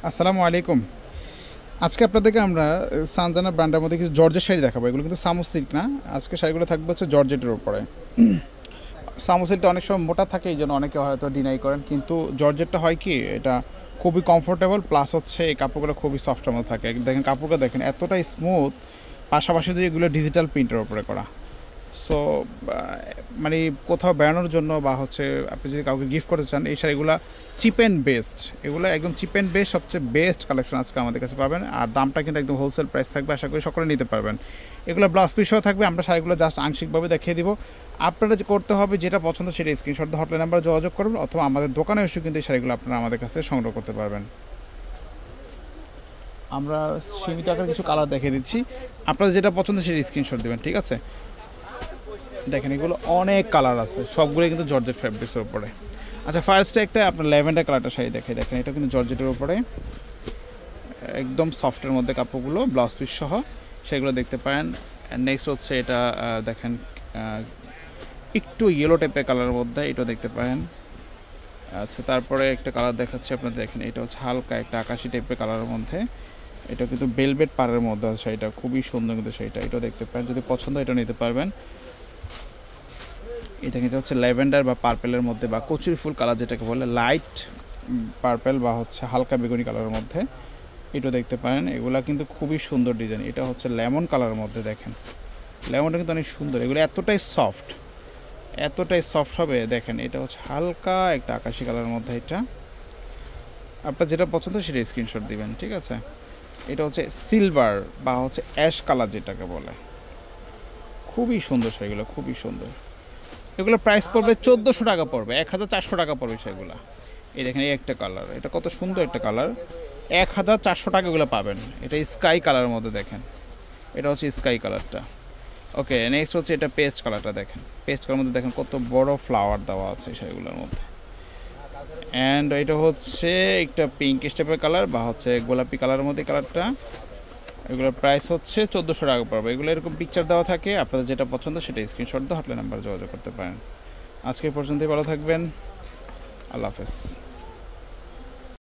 আসসালামু আলাইকুম। আজকে আপনাদেরকে আমরা সানজানা ব্র্যান্ডের মধ্যে কিছু জর্জেট শাড়ি দেখাবো। এগুলো কিন্তু সামু সিল্ক না। আজকে শাড়িগুলো থাকবে হচ্ছে জর্জেটের উপরে। সামু সিল্কটা অনেক সময় মোটা থাকে, এই জন্য অনেকে হয়তো ডিনাই করেন, কিন্তু জর্জেটটা হয় কি, এটা খুবই কমফোর্টেবল, প্লাস হচ্ছে এই কাপড়গুলো খুবই সফটের মধ্যে থাকে। দেখেন কাপড়টা দেখেন এতটাই স্মুথ, পাশাপাশি যে এগুলো ডিজিটাল প্রিন্টের উপরে করা। সো মানে কোথাও বেড়ানোর জন্য বা হচ্ছে আপনি যদি কাউকে গিফট করতে চান, এই শাড়িগুলো চিপ অ্যান্ড বেস্ট, এগুলো একদম চিপ অ্যান্ড বেস্ট, সবচেয়ে বেস্ট কালেকশন আজকে আমাদের কাছে পাবেন। আর দামটা কিন্তু একদম হোলসেল প্রাইস থাকবে, আশা করি সকলে নিতে পারবেন। এগুলো ব্লাউজ পিসও থাকবে, আমরা শাড়িগুলো জাস্ট আংশিকভাবে দেখিয়ে দিব। আপনারা যে করতে হবে, যেটা পছন্দ সেটা স্ক্রিনশট দিয়ে হটলাইন নাম্বারে যোগাযোগ করবেন, অথবা আমাদের দোকানে এসে কিন্তু এই শাড়িগুলো আপনারা আমাদের কাছে সংগ্রহ করতে পারবেন। আমরা সীমিত আকারে কিছু কালার দেখিয়ে দিচ্ছি, আপনারা যেটা পছন্দ সেটা স্ক্রিনশট দেবেন, ঠিক আছে? দেখেন এগুলো অনেক কালার আছে, সবগুলোই কিন্তু জর্জেট ফ্যাব্রিক্সের উপরে। আচ্ছা, ফার্স্টে একটা আপনার ল্যাভেন্ডার কালারটা শাড়ি দেখেন, এটা কিন্তু জর্জেটের উপরে, একদম সফটের মধ্যে কাপড়গুলো, ব্লাউজ পিস সহ, সেগুলো দেখতে পারেন। নেক্সট হচ্ছে এটা দেখেন একটু ইয়েলো টাইপের কালারের মধ্যে, এটাও দেখতে পারেন। আচ্ছা, তারপরে একটা কালার দেখাচ্ছি আপনাদের, দেখেন এটা হচ্ছে হালকা একটা আকাশি টাইপের কালারের মধ্যে, এটা কিন্তু বেলভেট পাড়ের মধ্যে আছে শাড়িটা, খুবই সুন্দর কিন্তু শাড়িটা, এটাও দেখতে পারেন। যদি পছন্দ এটা নিতে পারবেন। এটা কিন্তু হচ্ছে ল্যাভেন্ডার বা পার্পেলের মধ্যে, বা কচুরি ফুল কালার যেটাকে বলে, লাইট পার্পেল বা হচ্ছে হালকা বেগুনি কালারের মধ্যে, এটা দেখতে পারেন। এগুলা কিন্তু খুবই সুন্দর ডিজাইন। এটা হচ্ছে লেমন কালারের মধ্যে, দেখেন লেমনটা কিন্তু অনেক সুন্দর, এগুলো এতটাই সফট হবে। দেখেন এটা হচ্ছে হালকা একটা আকাশি কালারের মধ্যে, এটা আপনার যেটা পছন্দ সেটা স্ক্রিনশট দিবেন, ঠিক আছে? এটা হচ্ছে সিলভার বা হচ্ছে অ্যাশ কালার যেটাকে বলে, খুবই সুন্দর সেগুলো, খুবই সুন্দর। এগুলো প্রাইস পড়বে 1400 টাকা পড়বে, 1400 টাকা পড়বে সেগুলো। এই দেখেন এই একটা কালার, এটা কত সুন্দর একটা কালার, 1400 টাকা এগুলো পাবেন। এটা স্কাই কালারের মধ্যে, দেখেন এটা হচ্ছে স্কাই কালারটা। ওকে, নেক্সট হচ্ছে এটা পেস্ট কালারটা, দেখেন পেস্ট কালার মধ্যে দেখেন কত বড় ফ্লাওয়ার দেওয়া আছে সেগুলোর মধ্যে। অ্যান্ড এটা হচ্ছে একটা পিঙ্ক স্টেপের কালার বা হচ্ছে গোলাপি কালারের মধ্যে কালারটা। এগুলোর প্রাইস হচ্ছে 1400 টাকা পড়বে। এগুলো এরকম পিকচার দেওয়া থাকে, আপনাদের যেটা পছন্দ সেটা স্ক্রিনশট দিয়ে হটলাইন নাম্বার যোগাযোগ করতে পারেন। আজকে পর্যন্তই, ভালো থাকবেন, আল্লাহ হাফেজ।